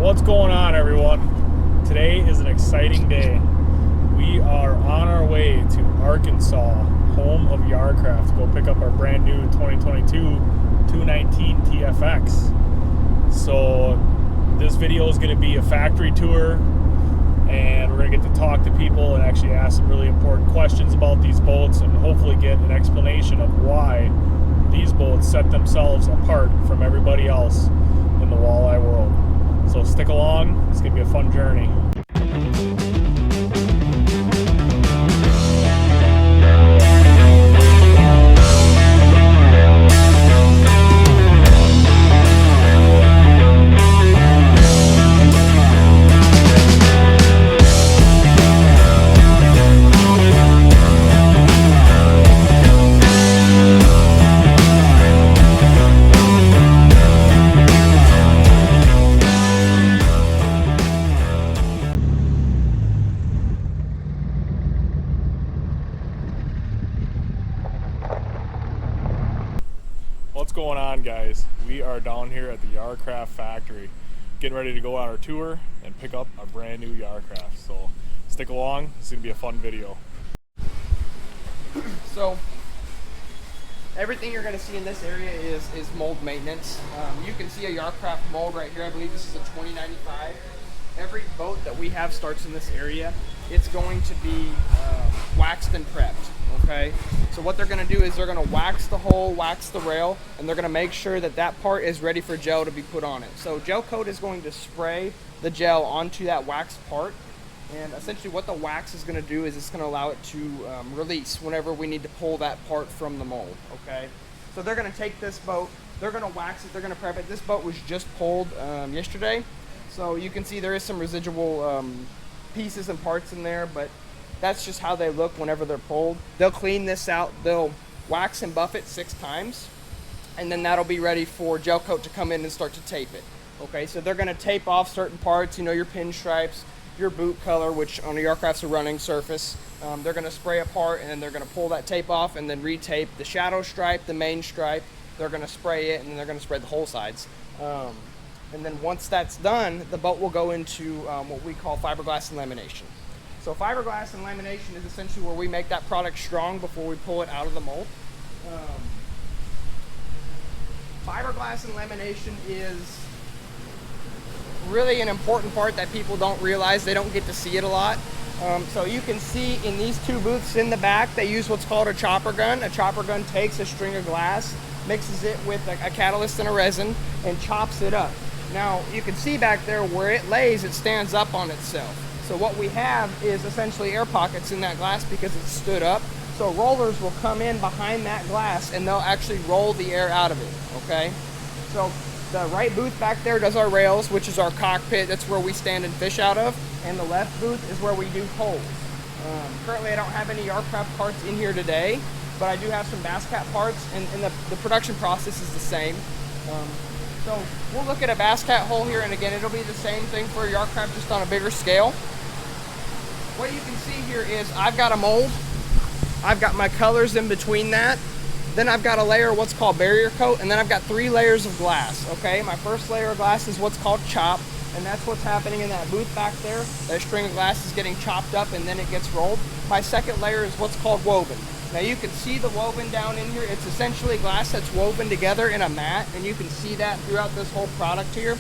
What's going on, everyone? Today is an exciting day. We are on our way to Arkansas, home of YarCraft, to go pick up our brand new 2022 219 TFX. So this video is going to be a factory tour, and we're going to get to talk to people and actually ask some really important questions about these boats and hopefully get an explanation of why these boats set themselves apart from everybody else in the walleye world. So stick along, it's going to be a fun journey. What's going on, guys? We are down here at the YarCraft factory getting ready to go on our tour and pick up a brand new YarCraft. So stick along, it's going to be a fun video. So everything you're going to see in this area is mold maintenance. You can see a YarCraft mold right here. I believe this is a 2095. Every boat that we have starts in this area. It's going to be waxed and prepped. Okay, so what they're going to do is they're going to wax the hull, wax the rail, and they're going to make sure that that part is ready for gel to be put on it. So gel coat is going to spray the gel onto that waxed part, and essentially what the wax is going to do is it's going to allow it to release whenever we need to pull that part from the mold. Okay, so they're going to take this boat, they're going to wax it, they're going to prep it. This boat was just pulled yesterday, so you can see there is some residual pieces and parts in there, but that's just how they look whenever they're pulled. They'll clean this out, they'll wax and buff it 6 times, and then that'll be ready for gel coat to come in and start to tape it. Okay, so they're going to tape off certain parts, you know, your pinstripes, your boot color, which on a YarCraft's a running surface. They're going to spray a part, and then they're going to pull that tape off and then retape the shadow stripe, the main stripe. They're going to spray it, and then they're going to spray the whole sides. And then once that's done, the boat will go into what we call fiberglass and lamination. So fiberglass and lamination is essentially where we make that product strong before we pull it out of the mold. Fiberglass and lamination is really an important part that people don't realize. They don't get to see it a lot. So you can see in these 2 booths in the back, they use what's called a chopper gun. A chopper gun takes a string of glass, mixes it with a catalyst and a resin, and chops it up. Now you can see back there where it lays, it stands up on itself. So what we have is essentially air pockets in that glass because it's stood up. So rollers will come in behind that glass and they'll actually roll the air out of it, okay? So the right booth back there does our rails, which is our cockpit. That's where we stand and fish out of. And the left booth is where we do poles. Currently I don't have any YarCraft parts in here today, but I do have some bass cat parts, and the production process is the same. So we'll look at a bass cat hole here, and again, it'll be the same thing for YarCraft, just on a bigger scale. What you can see here is I've got a mold, I've got my colors in between that, then I've got a layer of what's called barrier coat, and then I've got 3 layers of glass, okay? My first layer of glass is what's called chop, and that's what's happening in that booth back there. That string of glass is getting chopped up and then it gets rolled. My second layer is what's called woven. Now you can see the woven down in here. It's essentially glass that's woven together in a mat, and you can see that throughout this whole product here.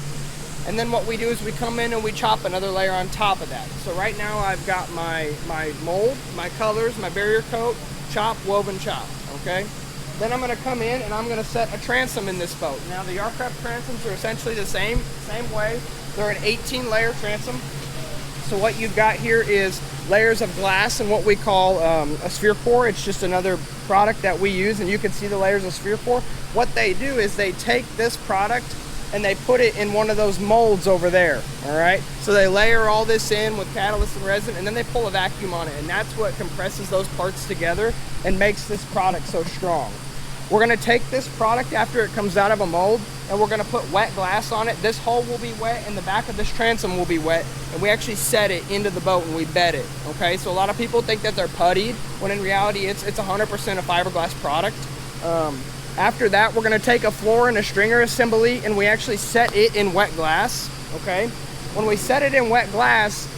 And then what we do is we come in and we chop another layer on top of that. So right now I've got my mold, my colors, my barrier coat, chop, woven, chop, okay? Then I'm gonna come in and I'm gonna set a transom in this boat. Now the YarCraft transoms are essentially the same way. They're an 18-layer transom. So what you've got here is layers of glass and what we call a sphere core. It's just another product that we use, and you can see the layers of sphere core. What they do is they take this product and they put it in one of those molds over there, all right? So they layer all this in with catalyst and resin, and then they pull a vacuum on it, and that's what compresses those parts together and makes this product so strong. We're gonna take this product after it comes out of a mold, and we're gonna put wet glass on it. This hull will be wet, and the back of this transom will be wet, and we actually set it into the boat and we bed it, okay? So a lot of people think that they're puttied, when in reality it's 100% a fiberglass product. After that, we're gonna take a floor and a stringer assembly, and we actually set it in wet glass, okay? when we set it in wet glass,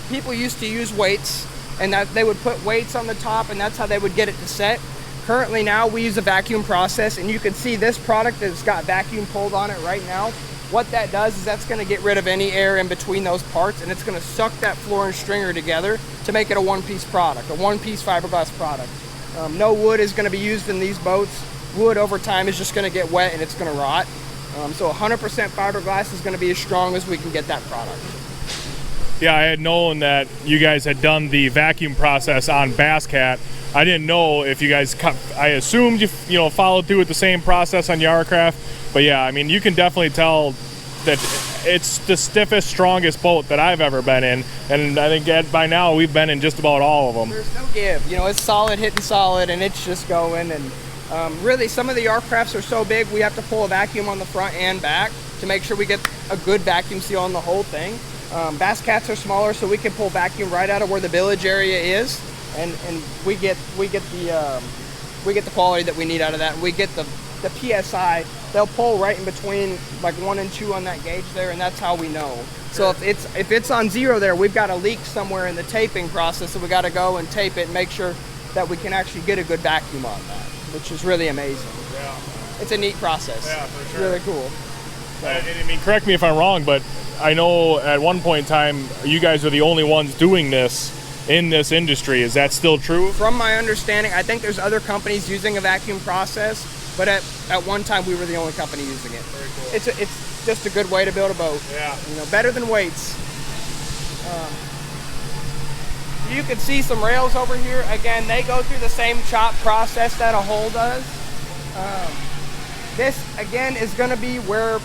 people used to use weights, and that they would put weights on the top, and that's how they would get it to set. Currently now we use a vacuum process, and you can see this product has got vacuum pulled on it right now. What that does is that's going to get rid of any air in between those parts, and it's going to suck that floor and stringer together to make it a one-piece product, a one-piece fiberglass product. No wood is going to be used in these boats. Wood over time is just going to get wet and it's going to rot. So 100% fiberglass is going to be as strong as we can get that product. Yeah, I had known that you guys had done the vacuum process on Bass Cat. I didn't know if you guys, I assumed you followed through with the same process on YarCraft. But yeah, I mean, you can definitely tell that it's the stiffest, strongest boat that I've ever been in. And I think by now we've been in just about all of them. There's no give. It's solid hitting solid, and it's just going. And really, some of the YarCrafts are so big, we have to pull a vacuum on the front and back to make sure we get a good vacuum seal on the whole thing. Bass Cats are smaller, so we can pull vacuum right out of where the bilge area is, and we get the quality that we need out of that. And we get the PSI. They'll pull right in between like 1 and 2 on that gauge there, and that's how we know. So if it's on 0 there, we've got a leak somewhere in the taping process, so we got to go and tape it and make sure that we can actually get a good vacuum on that, which is really amazing. Yeah. It's a neat process. Yeah, for sure. Really cool. So. I mean, correct me if I'm wrong, but I know at one point in time, you guys are the only ones doing this in this industry. Is that still true? From my understanding, I think there's other companies using a vacuum process, but at one time we were the only company using it. Very cool. It's just a good way to build a boat. Yeah. Better than weights. You can see some rails over here. Again, they go through the same chop process that a hull does. This, again, is going to be where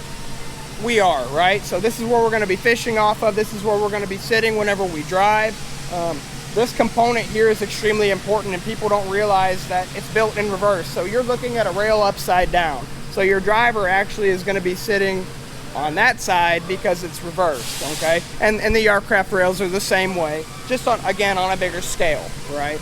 we are, right? So this is where we're going to be fishing off of. This is where we're going to be sitting whenever we drive. This component here is extremely important, and people don't realize that it's built in reverse. So you're looking at a rail upside down. So your driver actually is going to be sitting on that side because it's reversed, okay? And the YarCraft rails are the same way, just on a bigger scale, right?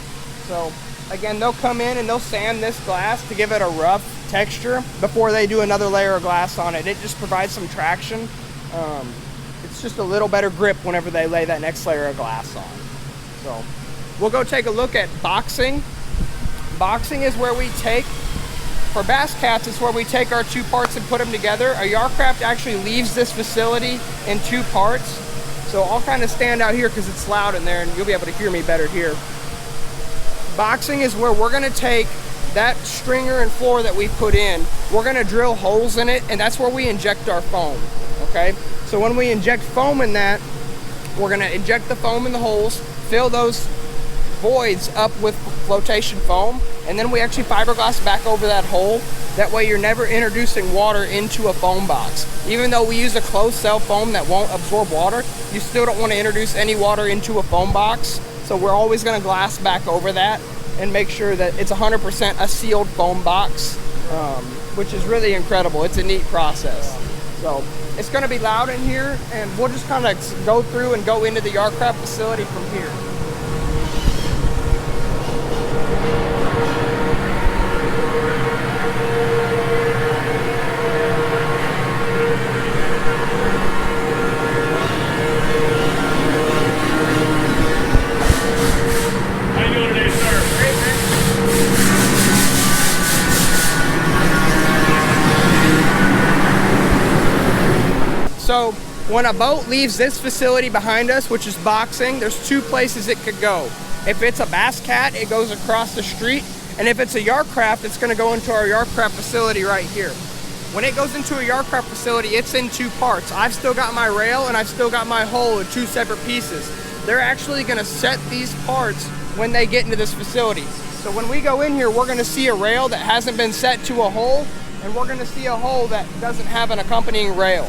So again, they'll come in and they'll sand this glass to give it a rough texture before they do another layer of glass on it. It just provides some traction. It's just a little better grip whenever they lay that next layer of glass on. So we'll go take a look at boxing. Boxing is where we take, for Bass Cats, it's where we take our 2 parts and put them together. A YarCraft actually leaves this facility in 2 parts. So I'll kind of stand out here because it's loud in there and you'll be able to hear me better here. Boxing is where we're going to take that stringer and floor that we put in, we're going to drill holes in it, and that's where we inject our foam, okay? So when we inject foam in that, we're going to inject the foam in the holes, fill those voids up with flotation foam, and then we actually fiberglass back over that hole. That way you're never introducing water into a foam box. Even though we use a closed cell foam that won't absorb water, you still don't want to introduce any water into a foam box. So we're always going to glass back over that and make sure that it's 100% a sealed foam box, which is really incredible. It's a neat process. So it's going to be loud in here, and we'll just kind of go through and go into the Yardcraft facility from here. So when a boat leaves this facility behind us, which is boxing, there's 2 places it could go. If it's a Bass Cat, it goes across the street. And if it's a YarCraft, it's going to go into our YarCraft facility right here. When it goes into a YarCraft facility, it's in 2 parts. I've still got my rail and I've still got my hull in 2 separate pieces. They're actually going to set these parts when they get into this facility. So when we go in here, we're going to see a rail that hasn't been set to a hull, and we're going to see a hull that doesn't have an accompanying rail.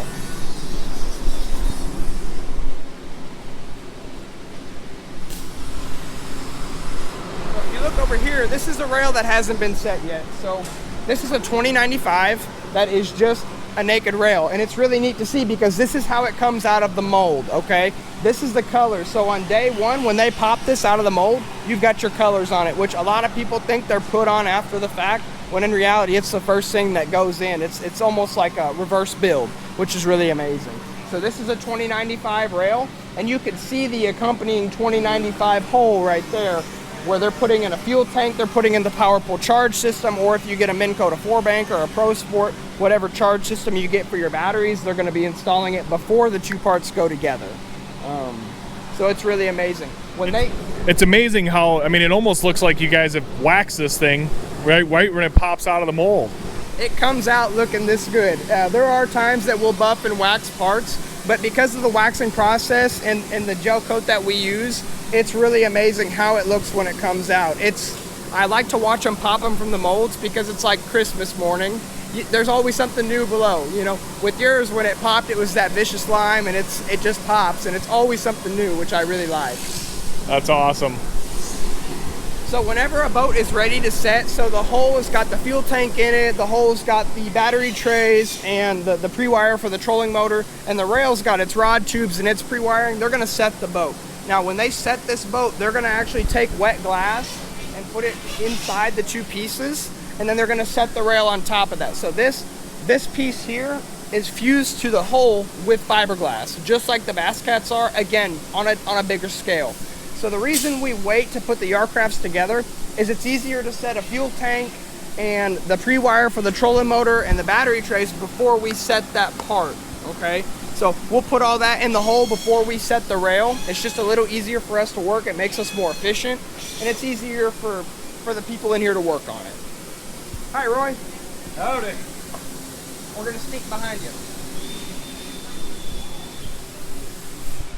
Over here, this is a rail that hasn't been set yet. So this is a 2095 that is just a naked rail, and it's really neat to see because this is how it comes out of the mold, okay? This is the color. So on day 1, when they pop this out of the mold, you've got your colors on it, which a lot of people think they're put on after the fact, when in reality it's the first thing that goes in. It's almost like a reverse build, which is really amazing. So this is a 2095 rail, and you can see the accompanying 2095 hole right there, where they're putting in a fuel tank, they're putting in the powerful charge system, or if you get a Minn Kota 4-bank or a Pro Sport, whatever charge system you get for your batteries, they're going to be installing it before the two parts go together. So it's really amazing. It's amazing how, I mean, it almost looks like you guys have waxed this thing right when it pops out of the mold. It comes out looking this good. There are times that we'll buff and wax parts, but because of the waxing process and the gel coat that we use, it's really amazing how it looks when it comes out. I like to watch them pop them from the molds because it's like Christmas morning. There's always something new below. You know, with yours, when it popped, it was that vicious lime, and it just pops, and it's always something new, which I really like. That's awesome. So whenever a boat is ready to set, so the hole has got the fuel tank in it, the hole's got the battery trays and the pre-wire for the trolling motor, and the rail's got its rod tubes and its pre-wiring, they're gonna set the boat. Now when they set this boat, they're gonna actually take wet glass and put it inside the two pieces, and then they're gonna set the rail on top of that. So this piece here is fused to the hole with fiberglass, just like the Bass Cats are, again, on a bigger scale. So the reason we wait to put the YarCrafts together is it's easier to set a fuel tank and the pre-wire for the trolling motor and the battery trays before we set that part, okay? So we'll put all that in the hole before we set the rail. It's just a little easier for us to work. It makes us more efficient, and it's easier for the people in here to work on it. Hi, Roy. Howdy. We're gonna sneak behind you.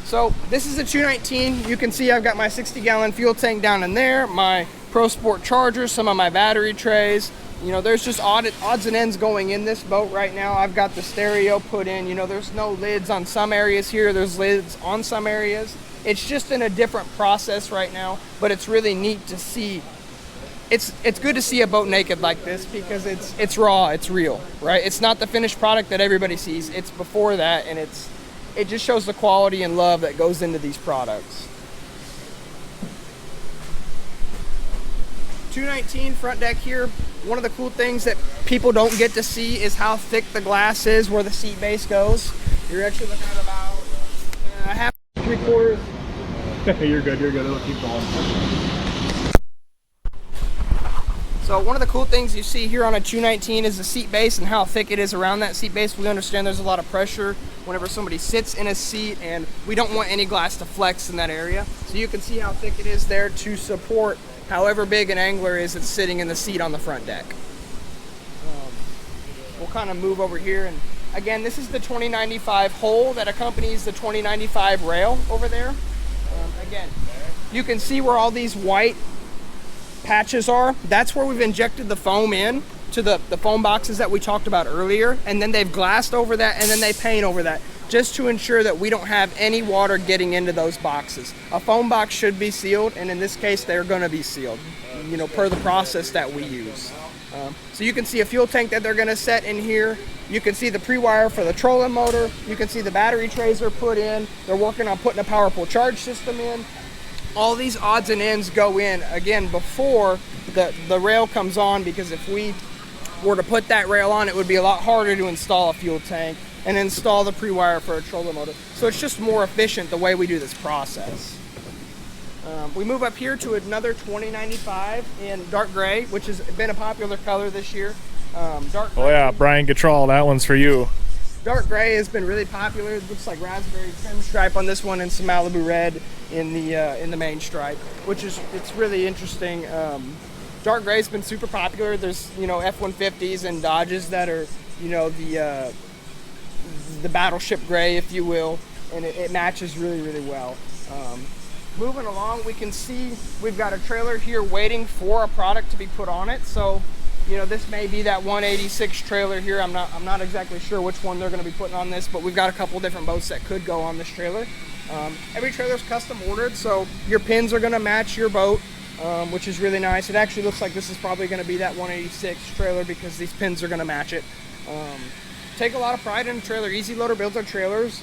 So this is a 219. You can see I've got my 60-gallon fuel tank down in there, my Pro Sport charger, some of my battery trays. You know, there's just odds and ends going in this boat right now. I've got the stereo put in. You know, there's no lids on some areas here. There's lids on some areas. It's just in a different process right now, but it's really neat to see. It's good to see a boat naked like this because it's raw, it's real, right? It's not the finished product that everybody sees. It's before that, and it just shows the quality and love that goes into these products. 219 front deck here. One of the cool things that people don't get to see is how thick the glass is where the seat base goes. You're actually looking at about half, 3/4. You're good, it'll keep going. So one of the cool things you see here on a 219 is the seat base and how thick it is around that seat base. We understand there's a lot of pressure whenever somebody sits in a seat, and we don't want any glass to flex in that area. So you can see how thick it is there to support however big an angler is that's sitting in the seat on the front deck. We'll kind of move over here, and again, this is the 2095 hole that accompanies the 2095 rail over there. Again, you can see where all these white patches are. That's where we've injected the foam in to the foam boxes that we talked about earlier, and then they've glassed over that, and then they paint over that, just to ensure that we don't have any water getting into those boxes. A foam box should be sealed, and in this case they're going to be sealed, you know, per the process that we use. So you can see a fuel tank that they're going to set in here. You can see the pre-wire for the trolling motor. You can see the battery trays are put in. They're working on putting a powerful charge system in. All these odds and ends go in, again, before the rail comes on, because if we were to put that rail on, it would be a lot harder to install a fuel tank and install the pre-wire for a trolling motor. So it's just more efficient the way we do this process. We move up here to another 2095 in dark gray, which has been a popular color this year. Dark gray. Oh yeah, Brian Gatrell, that one's for you. Dark gray has been really popular. It looks like raspberry trim stripe on this one and some Malibu red in the main stripe, which is, it's really interesting. Dark gray's been super popular. There's, you know, F-150s and Dodges that are, you know, the battleship gray, if you will, and it matches really, really well. Moving along, we can see we've got a trailer here waiting for a product to be put on it. So, you know, this may be that 186 trailer here. I'm not exactly sure which one they're going to be putting on this, but we've got a couple different boats that could go on this trailer. Every trailer is custom ordered, so your pins are going to match your boat, which is really nice. It actually looks like this is probably going to be that 186 trailer because these pins are going to match it. Take a lot of pride in the trailer. Easy Loader builds our trailers.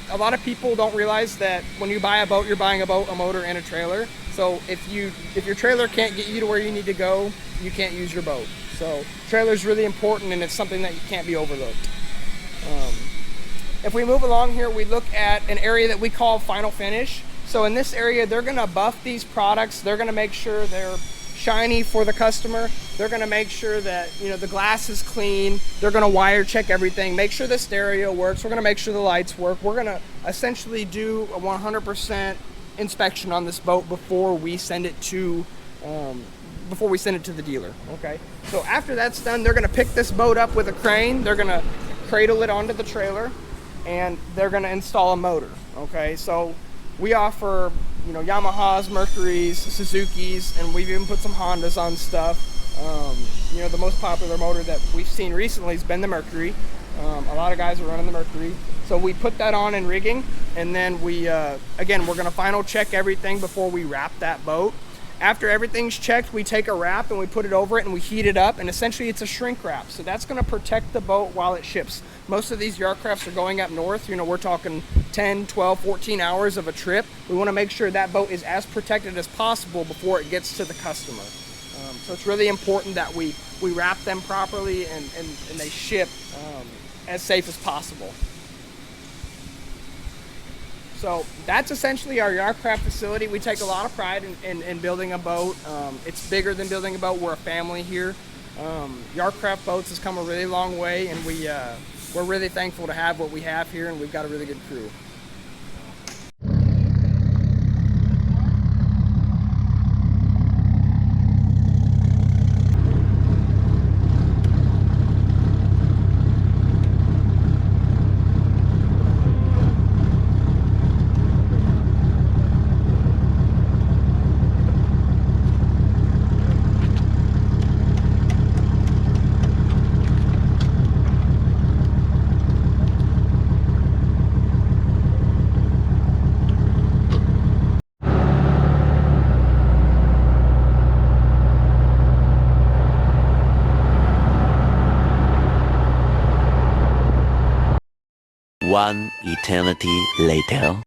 A lot of people don't realize that when you buy a boat, you're buying a boat, a motor, and a trailer. So if your trailer can't get you to where you need to go, you can't use your boat. So trailer is really important, and it's something that you can't be overlooked. If we move along here, we look at an area that we call final finish. So in this area, they're gonna buff these products. They're gonna make sure they're shiny for the customer. They're gonna make sure that, you know, the glass is clean. They're gonna wire check everything, make sure the stereo works. We're gonna make sure the lights work. We're gonna essentially do a 100% inspection on this boat before we send it to the dealer. Okay. So after that's done, they're gonna pick this boat up with a crane. They're gonna cradle it onto the trailer, and they're gonna install a motor. Okay. So we offer, you know, Yamahas, Mercury's, Suzuki's, and we've even put some Hondas on stuff. You know, the most popular motor that we've seen recently has been the Mercury. A lot of guys are running the Mercury. So we put that on in rigging, and then we, again, we're gonna final check everything before we wrap that boat. After everything's checked, we take a wrap and we put it over it and we heat it up, and essentially it's a shrink wrap. So that's gonna protect the boat while it ships. Most of these YarCrafts are going up north. You know, we're talking 10, 12, 14 hours of a trip. We wanna make sure that boat is as protected as possible before it gets to the customer. So it's really important that we wrap them properly and they ship as safe as possible. So that's essentially our Yardcraft facility. We take a lot of pride in building a boat. It's bigger than building a boat. We're a family here. Yardcraft Boats has come a really long way, and we're really thankful to have what we have here, and we've got a really good crew. One eternity later.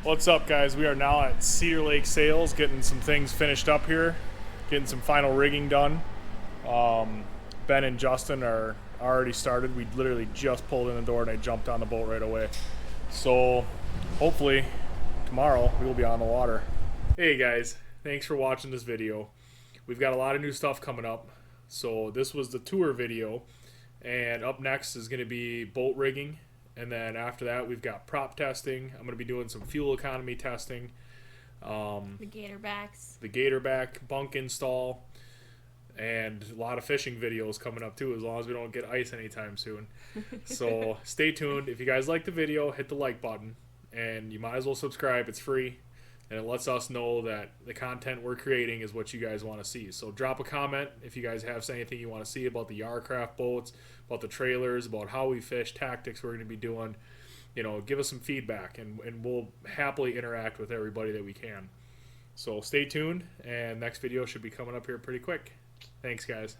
What's up, guys? We are now at Cedar Lake Sales, getting some things finished up here, getting some final rigging done. Ben and Justin are already started. We literally just pulled in the door and they jumped on the boat right away. So hopefully tomorrow we will be on the water. Hey guys, thanks for watching this video. We've got a lot of new stuff coming up. So this was the tour video, and up next is going to be boat rigging. And then after that, we've got prop testing. I'm going to be doing some fuel economy testing. The gator backs. The gator back, bunk install, and a lot of fishing videos coming up too, as long as we don't get ice anytime soon. So stay tuned. If you guys like the video, hit the like button, and you might as well subscribe. It's free, and it lets us know that the content we're creating is what you guys want to see. So drop a comment if you guys have anything you want to see about the YarCraft boats, about the trailers, about how we fish, tactics we're going to be doing. You know, give us some feedback, and we'll happily interact with everybody that we can. So stay tuned, and next video should be coming up here pretty quick. Thanks, guys.